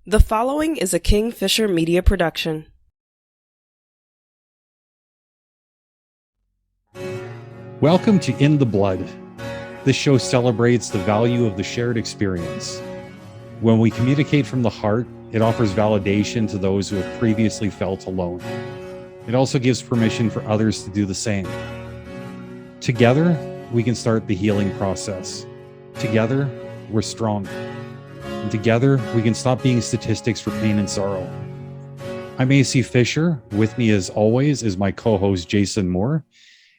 The following is a King-Fisher Media production. Welcome to In the Blood. This show celebrates the value of the shared experience. When we communicate from the heart, it offers validation to those who have previously felt alone. It also gives permission for others to do the same. Together, we can start the healing process. Together, we're strong. And together, we can stop being statistics for pain and sorrow. I'm AC Fisher. With me, as always, is my co-host Jason Moore.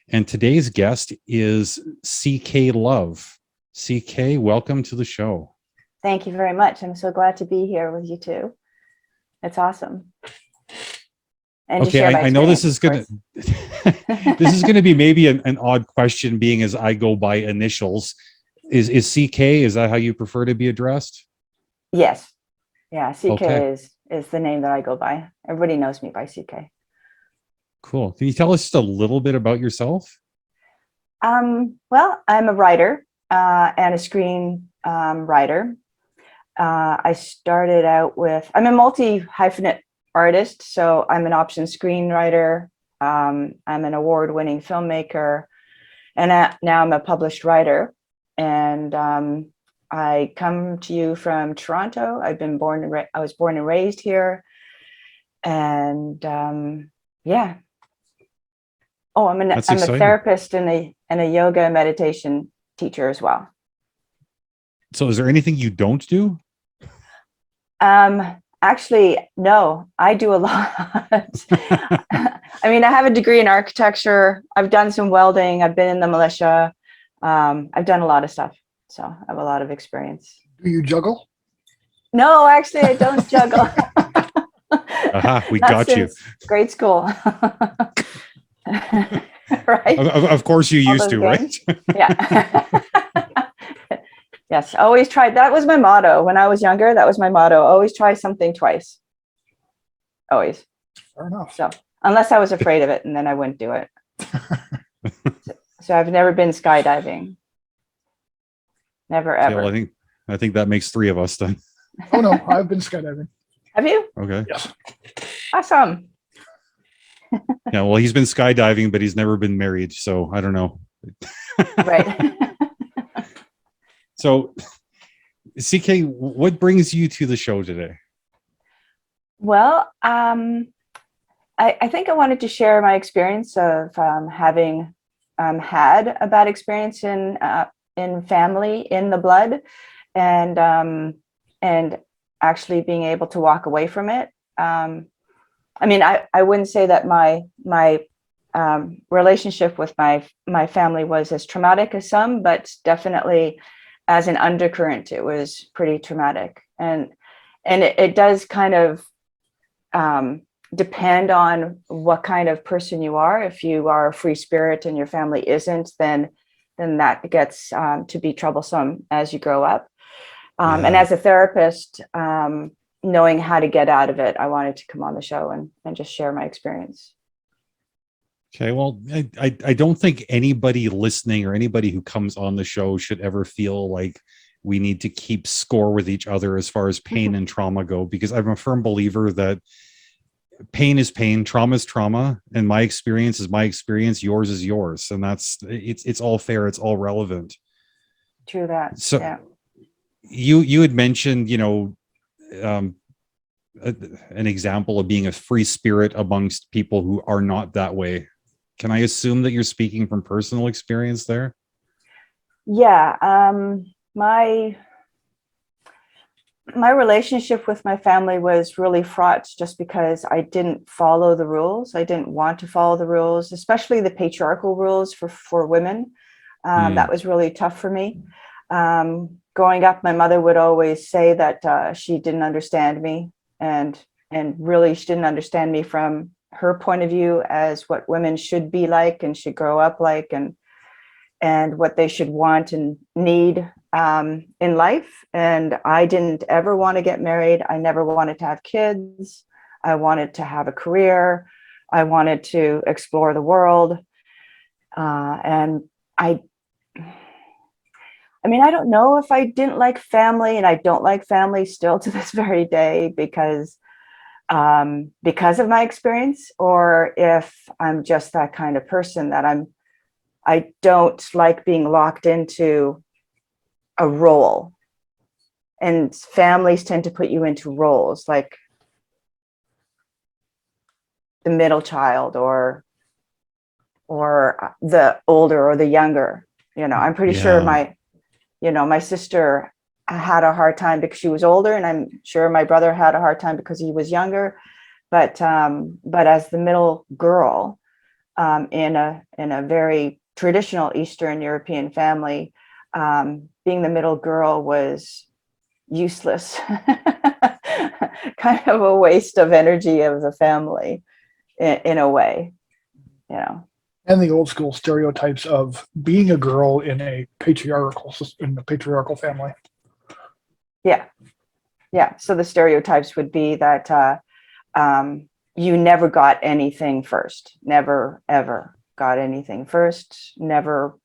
And today's guest is CK Love. CK, welcome to the show. Thank you very much. I'm so glad to be here with you too. It's awesome. And okay, I know this is gonna this is gonna be maybe an odd question, being as I go by initials. Is CK? Is that how you prefer to be addressed? Yes. Yeah, CK okay. is the name that I go by. Everybody knows me by CK. Cool. Can you tell us just a little bit about yourself? Well, I'm a writer and a screen writer. I started out with, I'm a multi-hyphenate artist, so I'm an option screenwriter. I'm an award-winning filmmaker, and now I'm a published writer. And I come to you from Toronto. I was born and raised here, and yeah. Oh, I'm a therapist and a yoga meditation teacher as well. So, is there anything you don't do? Actually, no. I do a lot. I mean, I have a degree in architecture. I've done some welding. I've been in the militia. I've done a lot of stuff. So I have a lot of experience. Do you juggle? No, actually, I don't juggle. Aha, we got you. Grade school. Right? Of course you used to, games. Right? Yeah. Yes, always try. That was my motto when I was younger. That was my motto. Always try something twice. Always. Fair enough. So unless I was afraid of it, and then I wouldn't do it. So I've never been skydiving. Never ever. Yeah, well, I think that makes three of us then. Oh no, I've been skydiving. Have you? Okay. Yes. Awesome. Yeah, well, he's been skydiving, but he's never been married, so I don't know. Right. So, CK, what brings you to the show today? Well, I think I wanted to share my experience of having had a bad experience in family, in the blood, and actually being able to walk away from it. I mean, I wouldn't say that my relationship with my family was as traumatic as some, but definitely as an undercurrent, it was pretty traumatic. And it does kind of depend on what kind of person you are. If you are a free spirit and your family isn't, then that gets to be troublesome as you grow up. And as a therapist, knowing how to get out of it, I wanted to come on the show and just share my experience. Okay, well, I don't think anybody listening or anybody who comes on the show should ever feel like we need to keep score with each other as far as pain and trauma go, because I'm a firm believer that pain is pain, trauma is trauma, and my experience is my experience, yours is yours, and it's all fair, it's all relevant. True that. So yeah. You had mentioned, an example of being a free spirit amongst people who are not that way. Can I assume that you're speaking from personal experience there? Yeah. My relationship with my family was really fraught just because I didn't follow the rules. I didn't want to follow the rules, especially the patriarchal rules for women. That was really tough for me. Growing up, my mother would always say that she didn't understand me, and really she didn't understand me from her point of view as what women should be like and should grow up like, and what they should want and need in life. And I didn't ever want to get married. I never wanted to have kids. I wanted to have a career. I wanted to explore the world. And I I mean, I don't know if I didn't like family, and I don't like family still to this very day because of my experience, or if I'm just that kind of person that I don't like being locked into a role. And families tend to put you into roles like the middle child or the older or the younger. I'm pretty sure Yeah. my sister had a hard time because she was older, and I'm sure my brother had a hard time because he was younger. But as the middle girl, in a very traditional Eastern European family, being the middle girl was useless, kind of a waste of energy of the family in a way, you know. And the old school stereotypes of being a girl in a patriarchal family. Yeah. Yeah. So the stereotypes would be that you never got anything first, never, ever got anything first, never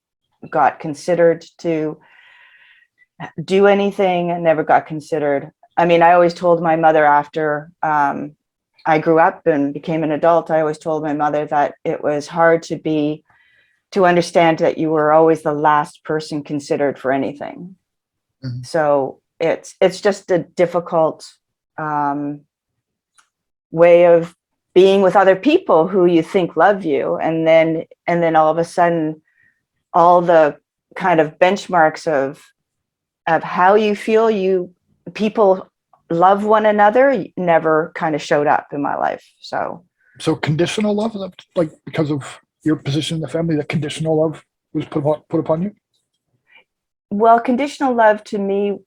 got considered to do anything, and never got considered. I mean, I always told my mother after I grew up and became an adult, I always told my mother that it was hard to understand that you were always the last person considered for anything. Mhm. So it's just a difficult way of being with other people who you think love you, and then all of a sudden all the kind of benchmarks of how you feel people love one another never kind of showed up in my life. So conditional love, is that like because of your position in the family, that conditional love was put upon you? well, conditional love to me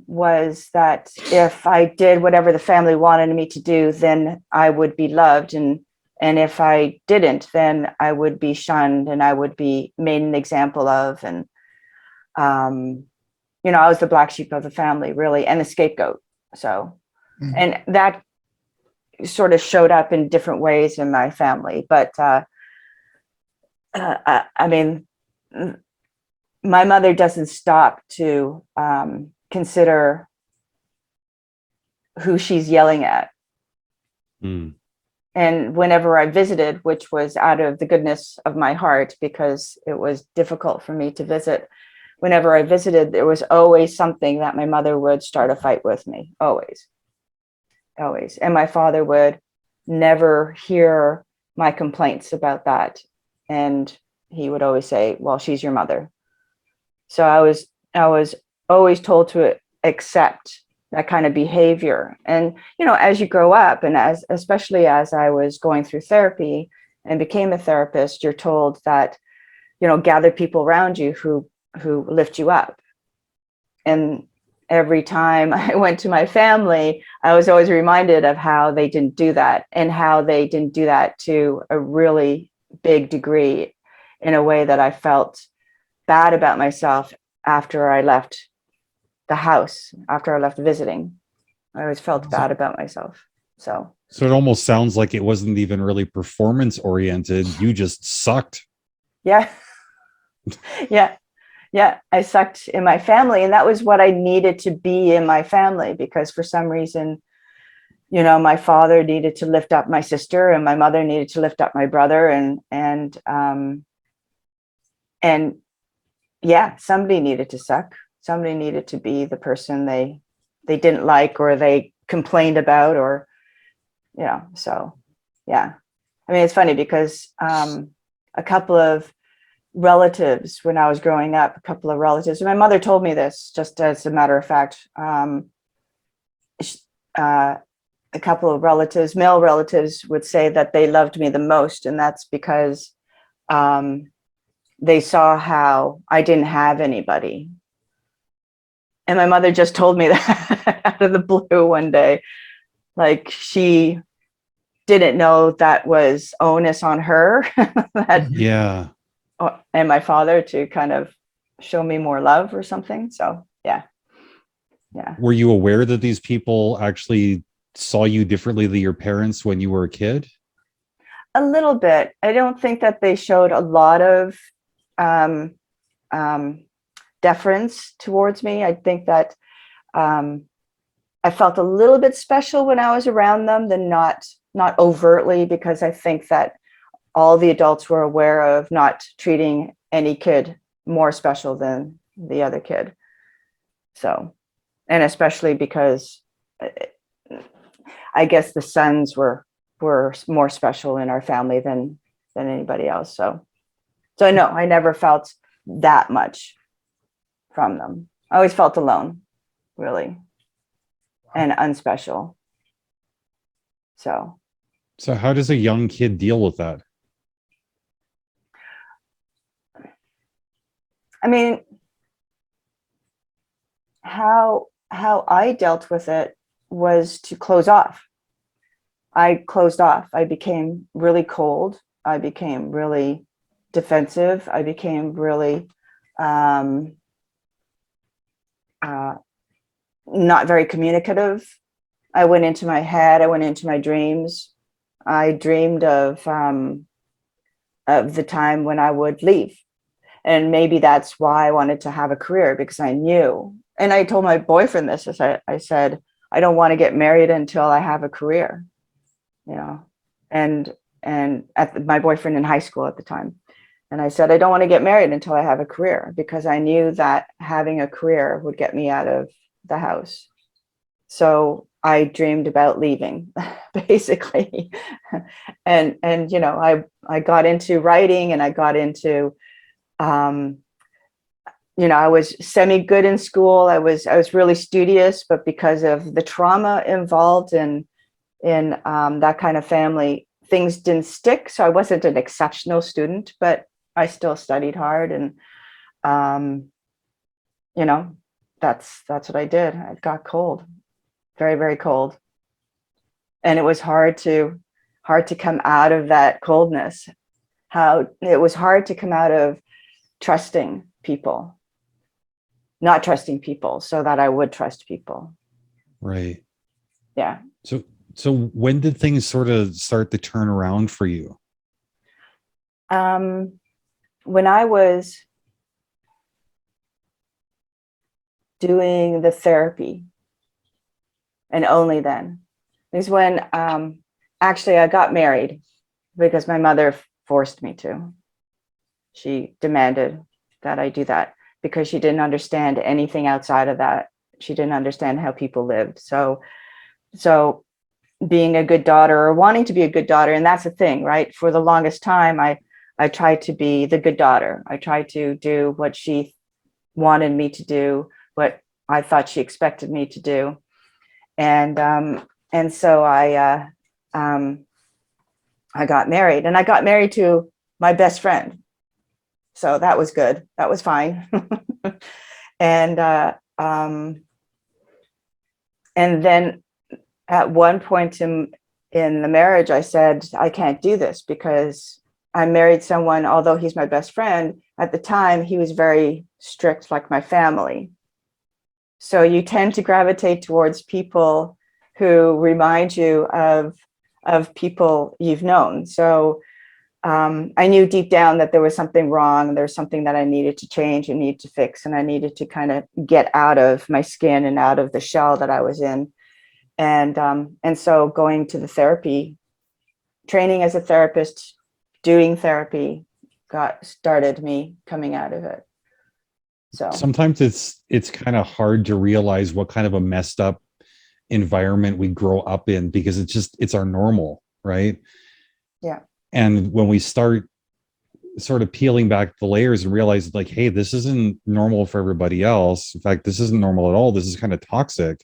was that if I did whatever the family wanted me to do, then I would be loved, and if I didn't, then I would be shunned and I would be made an example of. And I was the black sheep of the family, really, and the scapegoat. So, Mhm. and that sort of showed up in different ways in my family. But I mean, my mother doesn't stop to consider who she's yelling at. Mm. And whenever I visited, which was out of the goodness of my heart, because it was difficult for me to visit, whenever I visited, there was always something that my mother would start a fight with me. Always. Always. And my father would never hear my complaints about that. And he would always say, well, she's your mother. So I was always told to accept that kind of behavior. And, as you grow up, and especially as I was going through therapy and became a therapist, you're told that, gather people around you who lift you up. And every time I went to my family, I was always reminded of how they didn't do that, and how they didn't do that to a really big degree, in a way that I felt bad about myself after I left the house, after I left visiting. I always felt bad about myself. So So it almost sounds like it wasn't even really performance oriented. You just sucked. yeah, yeah, yeah. I sucked in my family, and that was what I needed to be in my family, because for some reason, my father needed to lift up my sister, and my mother needed to lift up my brother, and yeah, somebody needed to suck. Somebody needed to be the person they didn't like, or they complained about, or so yeah. I mean, it's funny because a couple of relatives, when I was growing up, and my mother told me this just as a matter of fact, a couple of relatives, male relatives, would say that they loved me the most, and that's because they saw how I didn't have anybody. And my mother just told me that out of the blue one day. Like, she didn't know that was onus on her that, Yeah. and my father, to kind of show me more love or something. So yeah. Were you aware that these people actually saw you differently than your parents when you were a kid? A little bit. I don't think that they showed a lot of um, deference towards me. I think that I felt a little bit special when I was around them, than not overtly, because I think that all the adults were aware of not treating any kid more special than the other kid. So, and especially because I guess the sons were more special in our family than anybody else. So no, I never felt that much from them. I always felt alone, really, and unspecial. So how does a young kid deal with that? I mean, how I dealt with it was to close off. I closed off. I became really cold. I became really defensive. I became really not very communicative. I went into my head. I went into my dreams. I dreamed of the time when I would leave. And maybe that's why I wanted to have a career, because I knew. And I told my boyfriend this. I said, I don't want to get married until I have a career, you know. And my boyfriend in high school at the time. And I said, I don't want to get married until I have a career, because I knew that having a career would get me out of the house. So I dreamed about leaving, basically. and you know, I got into writing, and I got into you know, I was semi good in school. I was really studious, but because of the trauma involved in that kind of family, things didn't stick. So I wasn't an exceptional student, but I still studied hard. And you know, that's what I did. I got cold, very, very cold. And it was hard to come out of that coldness. How it was hard to come out of trusting people, not trusting people, so that I would trust people. Right. Yeah. So when did things sort of start to turn around for you? When I was doing the therapy, and only then, is when actually I got married, because my mother forced me to. She demanded that I do that, because she didn't understand anything outside of that. She didn't understand how people lived. So being a good daughter, or wanting to be a good daughter, and that's the thing, right? For the longest time, I tried to be the good daughter. I tried to do what she wanted me to do, what I thought she expected me to do. And so I got married, and I got married to my best friend. So that was good. That was fine. And then at one point in the marriage, I said, I can't do this, because I married someone, although he's my best friend, at the time, he was very strict, like my family. So you tend to gravitate towards people who remind you of people you've known. So I knew deep down that there was something wrong. There was something that I needed to change and need to fix. And I needed to kind of get out of my skin and out of the shell that I was in. And so going to the therapy, training as a therapist, doing therapy started me coming out of it. So sometimes it's kind of hard to realize what kind of a messed up environment we grow up in, because it's our normal, right? Yeah. And when we start sort of peeling back the layers and realize, like, hey, this isn't normal for everybody else. In fact, this isn't normal at all. This is kind of toxic.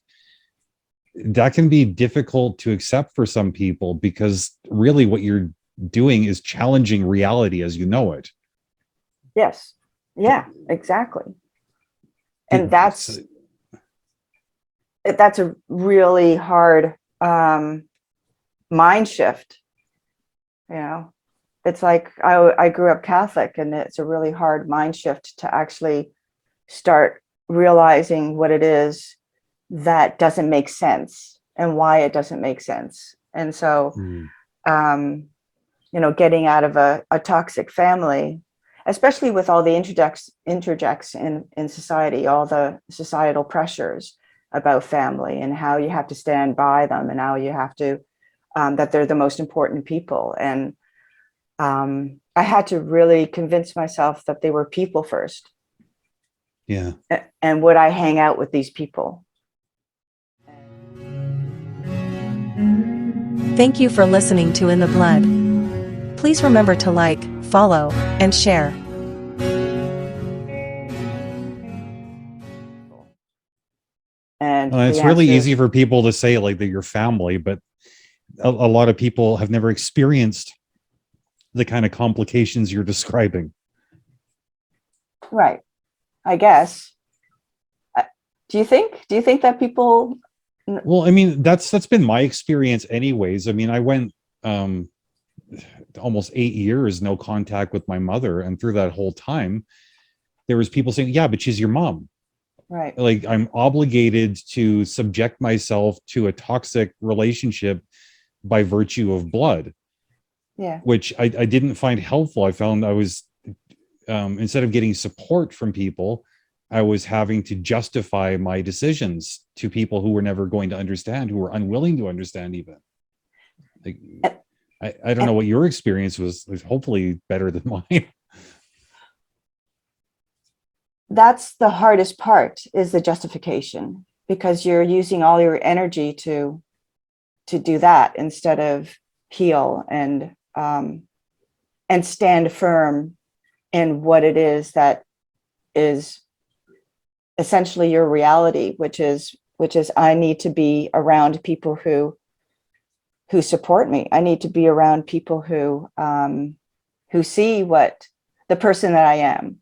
That can be difficult to accept for some people, because really what you're doing is challenging reality as you know it. Yes. Yeah, exactly. And that's a really hard mind shift. You know, it's like I grew up Catholic, and it's a really hard mind shift to actually start realizing what it is that doesn't make sense and why it doesn't make sense. And so, you know, getting out of a toxic family, especially with all the interjects in society, all the societal pressures about family and how you have to stand by them and how you have to, that they're the most important people. And I had to really convince myself that they were people first. Yeah. And would I hang out with these people? Thank you for listening to In the Blood. Please remember to like, follow, and share. And It's the really answer- easy for people to say like they're your family, but a lot of people have never experienced the kind of complications you're describing. Right. I guess. Do you think that people? Well, I mean, that's been my experience anyways. I mean, I went almost 8 years no contact with my mother, and through that whole time there was people saying, yeah, but she's your mom. Right. Like, I'm obligated to subject myself to a toxic relationship by virtue of blood. Yeah. Which I didn't find helpful. I found I was instead of getting support from people, I was having to justify my decisions to people who were never going to understand, who were unwilling to understand even. Like, I don't know what your experience was hopefully better than mine. That's the hardest part, is the justification, because you're using all your energy to do that instead of heal and stand firm in what it is that is essentially your reality, which is I need to be around people who support me. I need to be around people who see what the person that I am.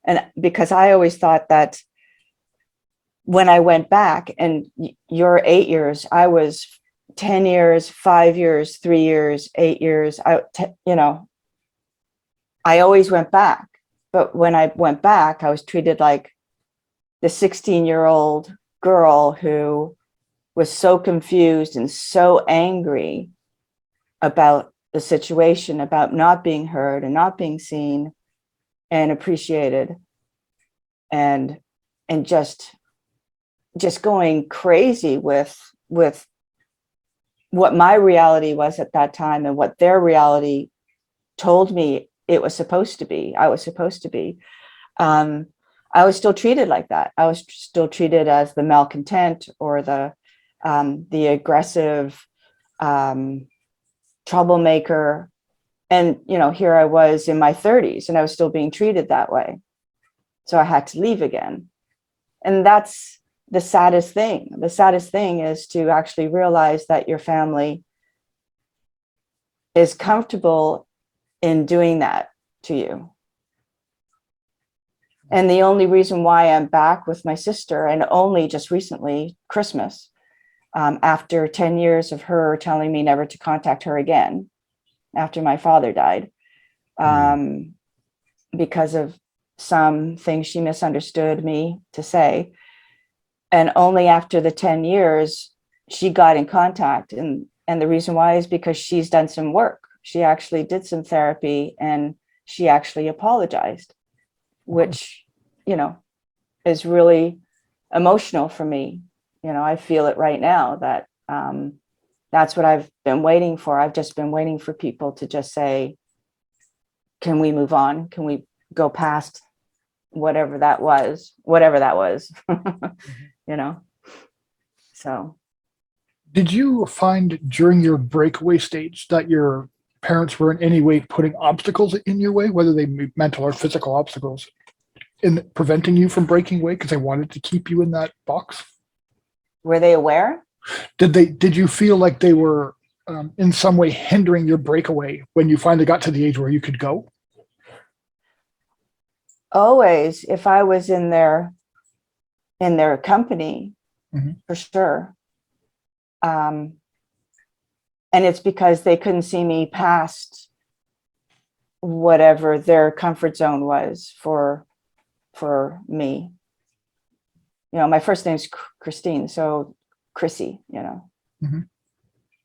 And because I always thought that when I went back, and you're 8 years, I was 10 years, 5 years, 3 years, 8 years. I always went back. But when I went back, I was treated like the 16-year-old girl who was so confused and so angry about the situation, about not being heard and not being seen and appreciated, and just going crazy with what my reality was at that time and what their reality told me it was supposed to be. I was supposed to be. I was still treated like that. I was still treated as the malcontent or the aggressive troublemaker. And, here I was in my 30s and I was still being treated that way. So I had to leave again. And that's the saddest thing. The saddest thing is to actually realize that your family is comfortable in doing that to you. And the only reason why I'm back with my sister, and only just recently, Christmas, after 10 years of her telling me never to contact her again, after my father died, because of some things she misunderstood me to say. And only after the 10 years, she got in contact. And the reason why is because she's done some work. She actually did some therapy and she actually apologized, which, is really emotional for me. I feel it right now that that's what I've been waiting for. I've just been waiting for people to just say, can we move on? Can we go past whatever that was? So. Did you find during your breakaway stage that your parents were in any way putting obstacles in your way, whether they be mental or physical obstacles, in preventing you from breaking away because they wanted to keep you in that box? Were they aware? Did you feel like they were in some way hindering your breakaway when you finally got to the age where you could go? Always, if I was in their company, for sure. And it's because they couldn't see me past whatever their comfort zone was for me. My first name's Christine, so Chrissy,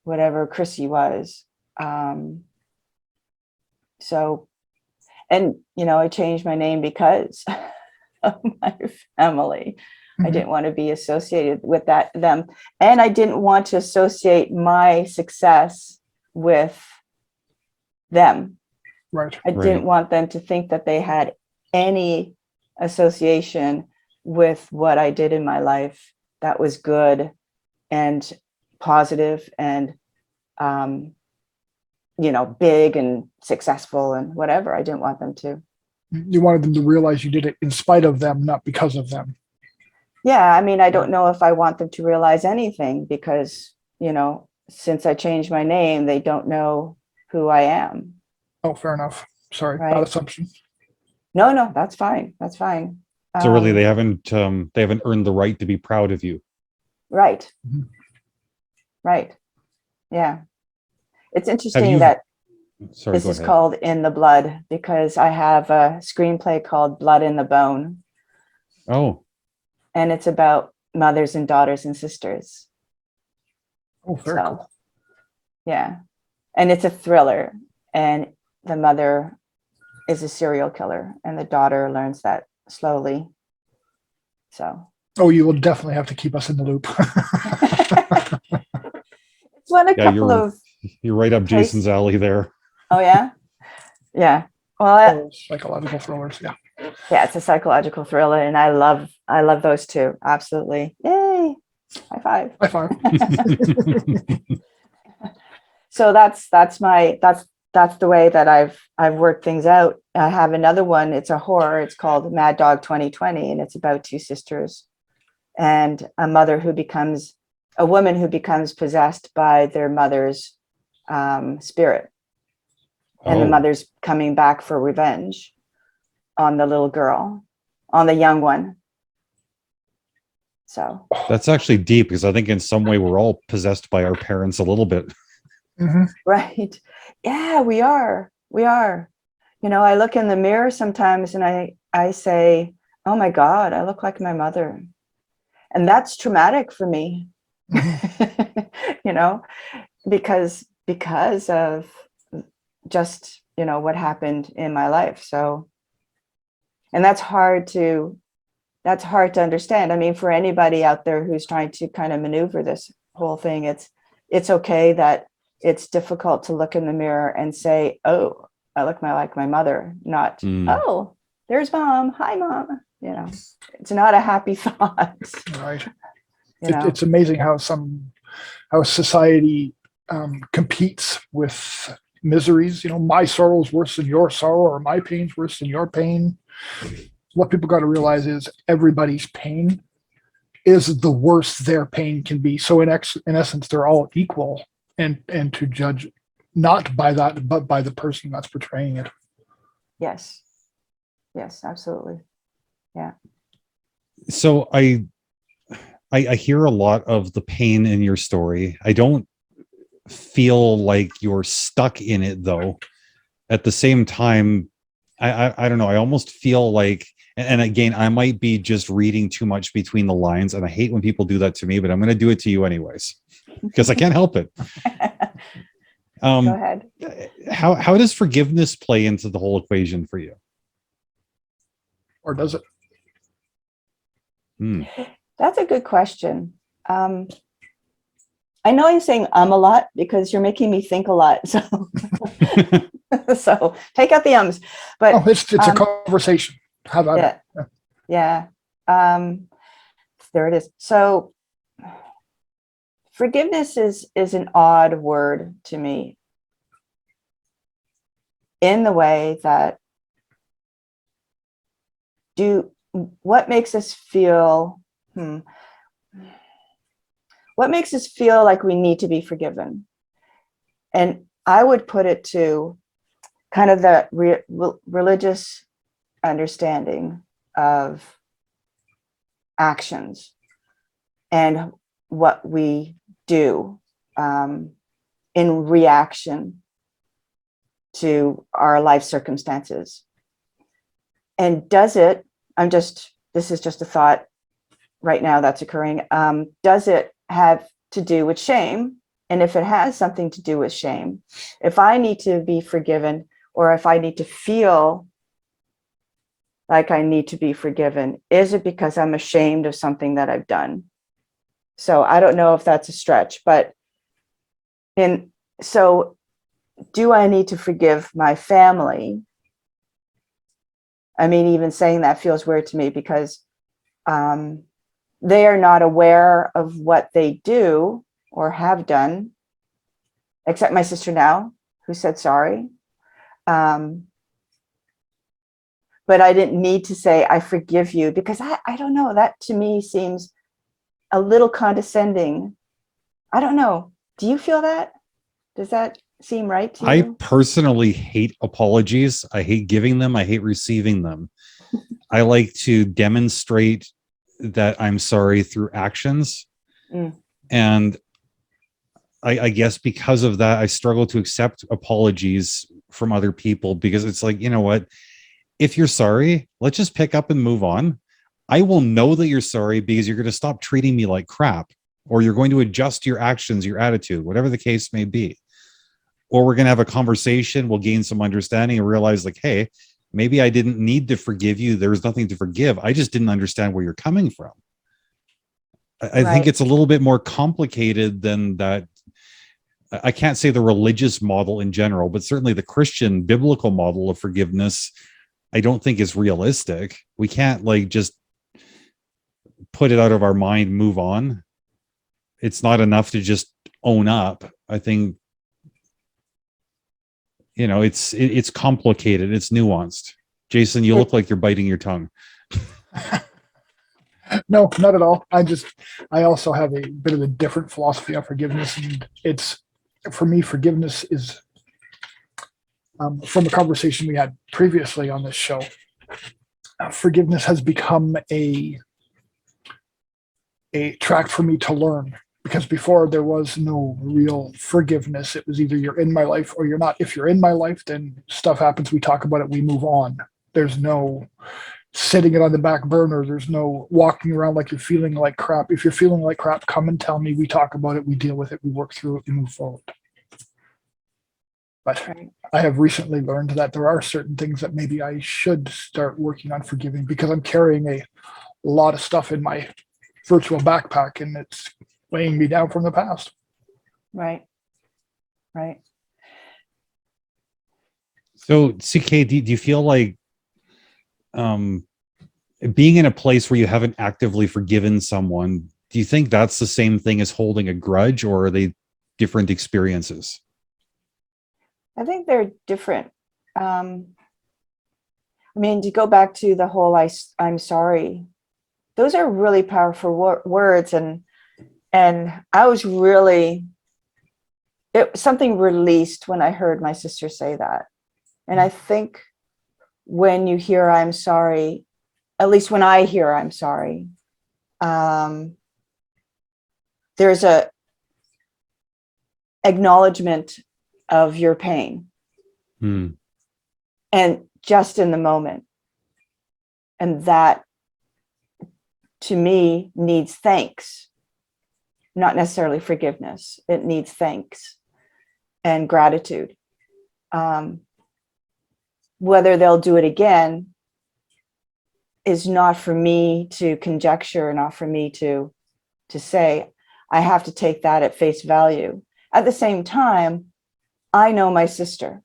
whatever Chrissy was. So, And, I changed my name because of my family. I didn't want to be associated with them. And I didn't want to associate my success with them. Right. I didn't want them to think that they had any association with what I did in my life that was good and positive and, big and successful and whatever. I didn't want them to. You wanted them to realize you did it in spite of them, not because of them. Yeah. I mean, I don't know if I want them to realize anything because, since I changed my name, they don't know who I am. Oh, fair enough. Sorry, Right. bad assumption. No, that's fine. That's fine. So really, they haven't earned the right to be proud of you. Right. Mhm. Right. Yeah. It's interesting that Sorry, this go is ahead. called In the Blood because I have a screenplay called Blood in the Bone, Oh, and it's about mothers and daughters and sisters. Oh, very So, cool. yeah. And it's a thriller, and the mother is a serial killer, and the daughter learns that slowly. So, Oh, you will definitely have to keep us in the loop. it's won a yeah, couple of. you're right up Place- Jason's alley there. Oh, yeah. Yeah. Well, Oh, psychological thrillers. Yeah. yeah, it's a psychological thriller, and I love those two. Absolutely. Yay. High five. High five. So that's the way that I've worked things out. I have another one. It's a horror. It's called Mad Dog 2020, and it's about two sisters and a woman who becomes possessed by their mother's spirit, and the Oh. mother's coming back for revenge on the little girl, on the young one. So That's actually deep because I think in some way we're all possessed by our parents a little bit. Mhm. right. Yeah, we are. I look in the mirror sometimes and I say, oh my God, I look like my mother. And that's traumatic for me, because of just, what happened in my life. So, and that's hard to understand. I mean, for anybody out there who's trying to kind of maneuver this whole thing, it's okay that it's difficult to look in the mirror and say, oh, I look like my mother, not, oh, there's mom. Hi, mom. It's not a happy thought. Right. You know? It's amazing how society competes with miseries. My sorrow is worse than your sorrow, or my pain's worse than your pain. What people got to realize is everybody's pain is the worst their pain can be. So in essence, they're all equal, and to judge not by that, but by the person that's portraying it. Yes, absolutely. Yeah. So I hear a lot of the pain in your story. I don't feel like you're stuck in it though. At the same time, I don't know. I almost feel like, and again, I might be just reading too much between the lines, and I hate when people do that to me, but I'm going to do it to you anyways because I can't help it. Go ahead. How does forgiveness play into the whole equation for you? Or does it? That's a good question. I know you're saying a lot because you're making me think a lot. So, so take out the ums. But it's a conversation. How about it? Yeah. There it is. So forgiveness is an odd word to me, in the way that what makes us feel like we need to be forgiven. And I would put it to kind of the religious understanding of actions and what we do in reaction to our life circumstances. And does it, this is just a thought right now that's occurring, does it have to do with shame? And if it has something to do with shame, if I need to be forgiven, or if I need to feel like I need to be forgiven? Is it because I'm ashamed of something that I've done? So I don't know if that's a stretch, but so do I need to forgive my family? I mean, even saying that feels weird to me because they are not aware of what they do or have done, except my sister now, who said sorry. But I didn't need to say, I forgive you, because I don't know, that to me seems a little condescending. I don't know. Do you feel that? Does that seem right to I you? personally hate apologies. I hate giving them. I hate receiving them. I like to demonstrate that I'm sorry through actions. Mm. And I guess because of that, I struggle to accept apologies from other people, because it's like, you know what? If you're sorry, let's just pick up and move on. I will know that you're sorry because you're going to stop treating me like crap, or you're going to adjust your actions, your attitude, whatever the case may be. Or we're going to have a conversation. We'll gain some understanding and realize, like, hey, maybe I didn't need to forgive you. There was nothing to forgive. I just didn't understand where you're coming from. I think Right. it's a little bit more complicated than that. I can't say the religious model in general, but certainly the Christian biblical model of forgiveness, I don't think is realistic. We can't like just put it out of our mind, move on. It's not enough to just own up. I think, you know, it's complicated. It's nuanced. Jason, you look like you're biting your tongue. No, not at all. I also have a bit of a different philosophy on forgiveness, and for me, forgiveness is from a conversation we had previously on this show. Forgiveness has become a track for me to learn, because before there was no real forgiveness. It was either you're in my life or you're not. If you're in my life, then stuff happens. We talk about it. We move on. There's no sitting it on the back burner. There's no walking around like you're feeling like crap. If you're feeling like crap, come and tell me. We talk about it. We deal with it. We work through it. We move forward. But Right. I have recently learned that there are certain things that maybe I should start working on forgiving, because I'm carrying a lot of stuff in my virtual backpack and it's weighing me down from the past. Right. Right. So, CK, do you feel like being in a place where you haven't actively forgiven someone, do you think that's the same thing as holding a grudge, or are they different experiences? I think they're different. I mean, to go back to the whole I'm sorry, those are really powerful words. And I was really, something released when I heard my sister say that. And I think when you hear I'm sorry, at least when I hear I'm sorry, there's a acknowledgement of your pain. And just in the moment. And that, to me, needs thanks, not necessarily forgiveness. It needs thanks and gratitude. Whether they'll do it again is not for me to conjecture, not for me to say. I have to take that at face value. At the same time, I know my sister.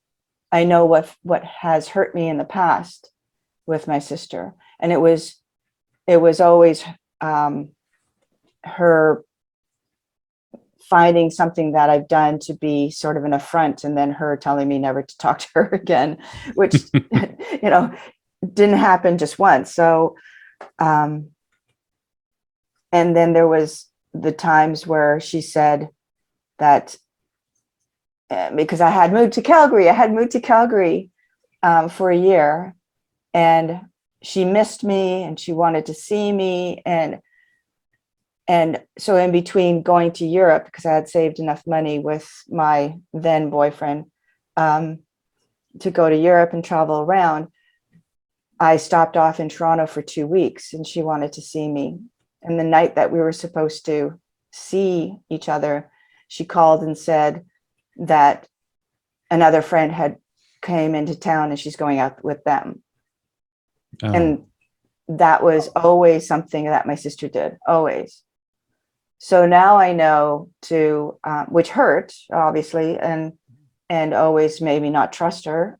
I know what has hurt me in the past with my sister. And it was always her finding something that I've done to be sort of an affront, and then her telling me never to talk to her again, which, didn't happen just once. So, and then there was the times where she said that because I had moved to Calgary for a year, and she missed me and she wanted to see me. And so in between going to Europe, because I had saved enough money with my then boyfriend to go to Europe and travel around, I stopped off in Toronto for 2 weeks, and she wanted to see me. And the night that we were supposed to see each other, she called and said that another friend had came into town and she's going out with them. Oh. And that was always something that my sister did, always. So now I know which hurt, obviously, and always made me not trust her.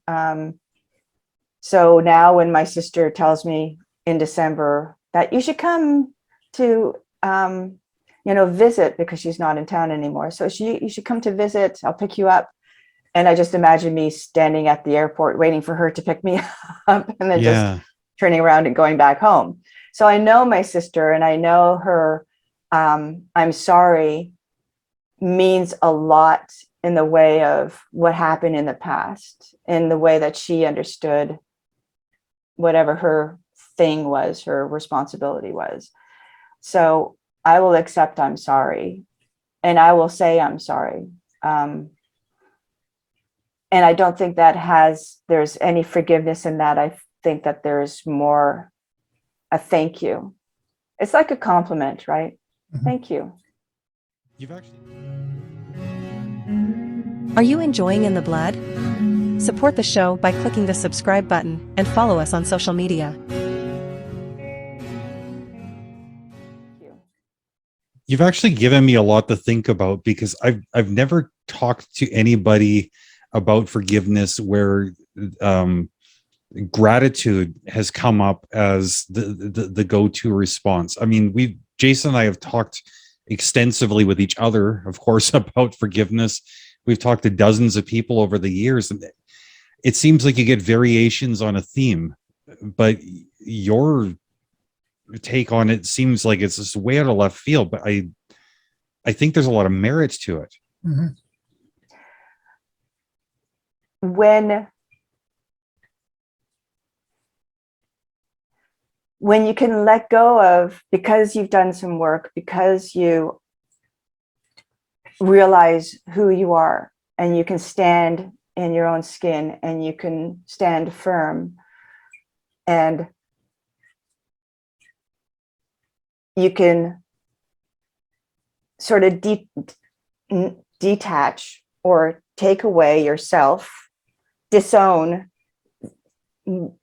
So now when my sister tells me in December that you should come to, visit, because she's not in town anymore. So you should come to visit. I'll pick you up. And I just imagine me standing at the airport waiting for her to pick me up, and then just turning around and going back home. So I know my sister, and I know her. I'm sorry means a lot in the way of what happened in the past, in the way that she understood whatever her thing was, her responsibility was. So I will accept I'm sorry, and I will say I'm sorry. And I don't think there's any forgiveness in that. I think that there's more a thank you. It's like a compliment, right? Mm-hmm. Thank you. Are you enjoying In the Blood? Support the show by clicking the subscribe button and follow us on social media. You've actually given me a lot to think about, because I've never talked to anybody about forgiveness where gratitude has come up as the go-to response. I mean, Jason and I have talked extensively with each other, of course, about forgiveness. We've talked to dozens of people over the years, and it seems like you get variations on a theme, but your take on it seems like it's just way out of left field. But I think there's a lot of merit to it. Mm-hmm. When you can let go of, because you've done some work, because you realize who you are, and you can stand in your own skin, and you can stand firm, and you can sort of detach or take away yourself, disown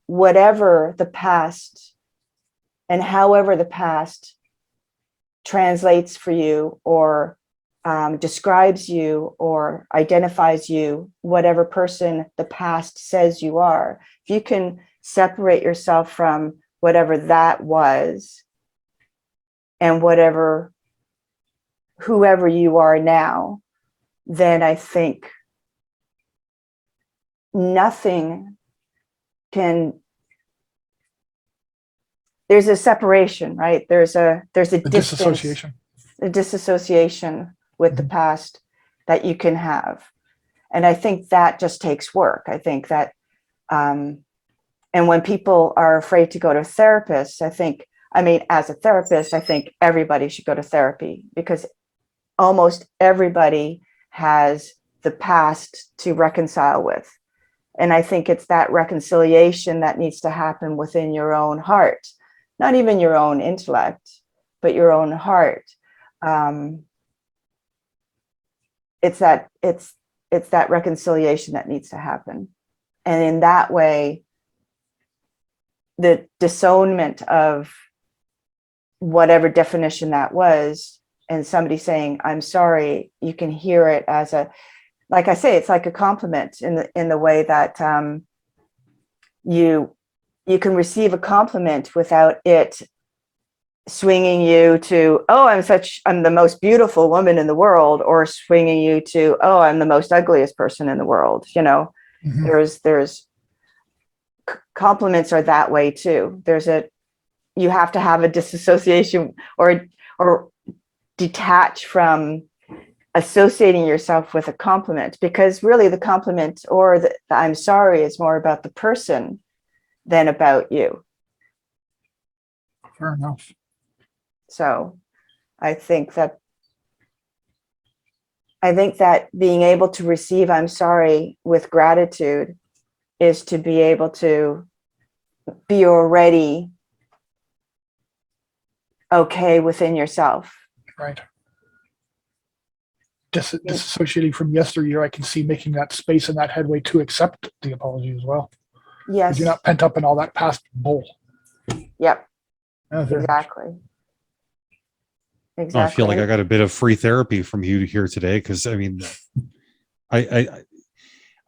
whatever the past and however the past translates for you, or describes you, or identifies you, whatever person the past says you are. If you can separate yourself from whatever that was, and whoever you are now, then I think nothing can. There's a separation, right? There's a distance, a disassociation with the past that you can have. And I think that just takes work. I think that, and when people are afraid to go to therapists, as a therapist, I think everybody should go to therapy, because almost everybody has the past to reconcile with. And I think it's that reconciliation that needs to happen within your own heart, not even your own intellect, but your own heart. It's that reconciliation that needs to happen. And in that way, the disownment of whatever definition that was, and somebody saying, I'm sorry, you can hear it as like I say, it's like a compliment in the way that you can receive a compliment without it swinging you to, oh, I'm the most beautiful woman in the world, or swinging you to, oh, I'm the most ugliest person in the world. Mm-hmm. There's compliments are that way too. You have to have a disassociation or detach from associating yourself with a compliment, because really the compliment or the I'm sorry is more about the person than about you. Fair enough. So I think that being able to receive I'm sorry with gratitude is to be able to be already okay within yourself. Right. Disassociating from yesteryear, I can see making that space and that headway to accept the apology as well. Yes. You're not pent up in all that past bull. Yep, Oh, very much. exactly. Oh, Exactly. I feel like I got a bit of free therapy from you here today, because I mean, I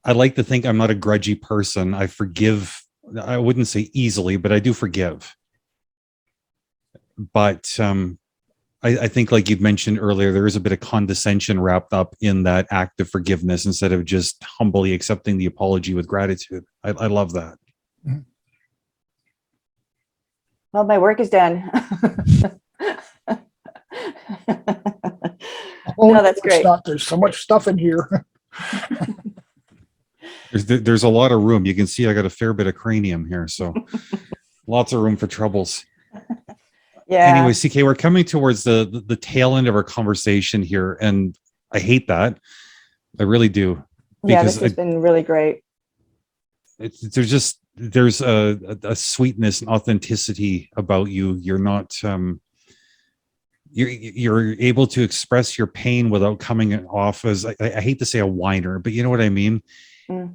I like to think I'm not a grudgy person. I forgive. I wouldn't say easily, but I do forgive. But I think, like you'd mentioned earlier, there is a bit of condescension wrapped up in that act of forgiveness instead of just humbly accepting the apology with gratitude. I love that. Well, my work is done. Oh, No, that's it's great. not. There's so much stuff in here. There's a lot of room. You can see I got a fair bit of cranium here, so lots of room for troubles. Yeah. Anyway, CK, we're coming towards the tail end of our conversation here, and I hate that. I really do. Yeah, this Because has been really great. there's a sweetness and authenticity about you. You're not you're able to express your pain without coming off as, I hate to say a whiner, but you know what I mean. Mm.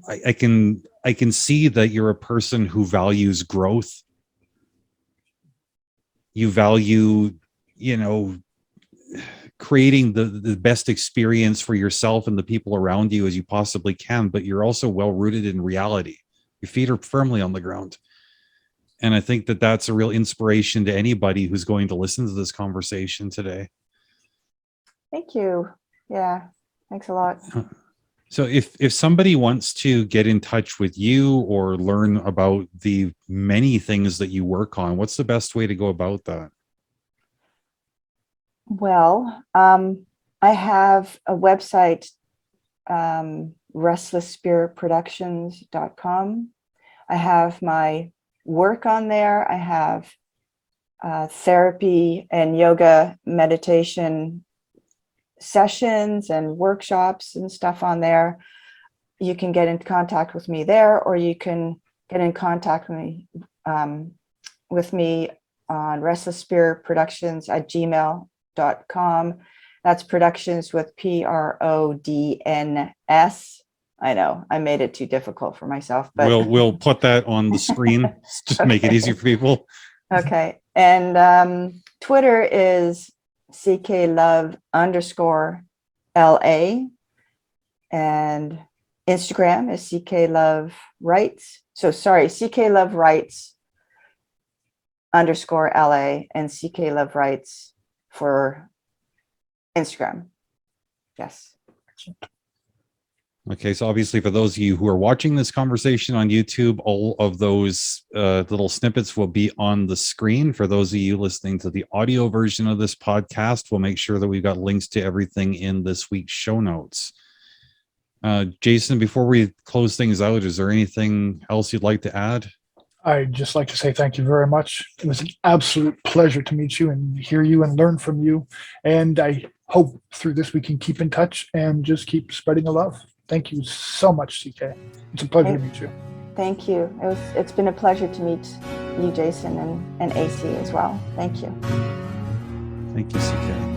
I can see that you're a person who values growth. You value, you know, creating the best experience for yourself and the people around you as you possibly can, but you're also well rooted in reality. Your feet are firmly on the ground. And I think that that's a real inspiration to anybody who's going to listen to this conversation today. Thank you. Yeah, thanks a lot. So if somebody wants to get in touch with you or learn about the many things that you work on, what's the best way to go about that? Well, I have a website, restlessspiritproductions.com. I have my work on there. I have therapy and yoga meditation sessions and workshops and stuff on there. You can get in contact with me there, or you can get in contact with me on restlessspiritproductions@gmail.com. That's productions with PRODNS. I know I made it too difficult for myself, but We'll put that on the screen just to make it easy for people. okay. And Twitter is CKLove_LA, and Instagram is CKLoveWrites. So sorry, CKLoveWrites_LA and CKLoveWrites for Instagram. Yes. Okay, so obviously for those of you who are watching this conversation on YouTube, all of those little snippets will be on the screen. For those of you listening to the audio version of this podcast, we'll make sure that we've got links to everything in this week's show notes. Jason, before we close things out, is there anything else you'd like to add? I'd just like to say thank you very much. It was an absolute pleasure to meet you and hear you and learn from you. And I hope through this we can keep in touch and just keep spreading the love. Thank you so much, CK. It's a pleasure to meet you. Thank you. It's been a pleasure to meet you, Jason, and AC as well. Thank you. Thank you, CK.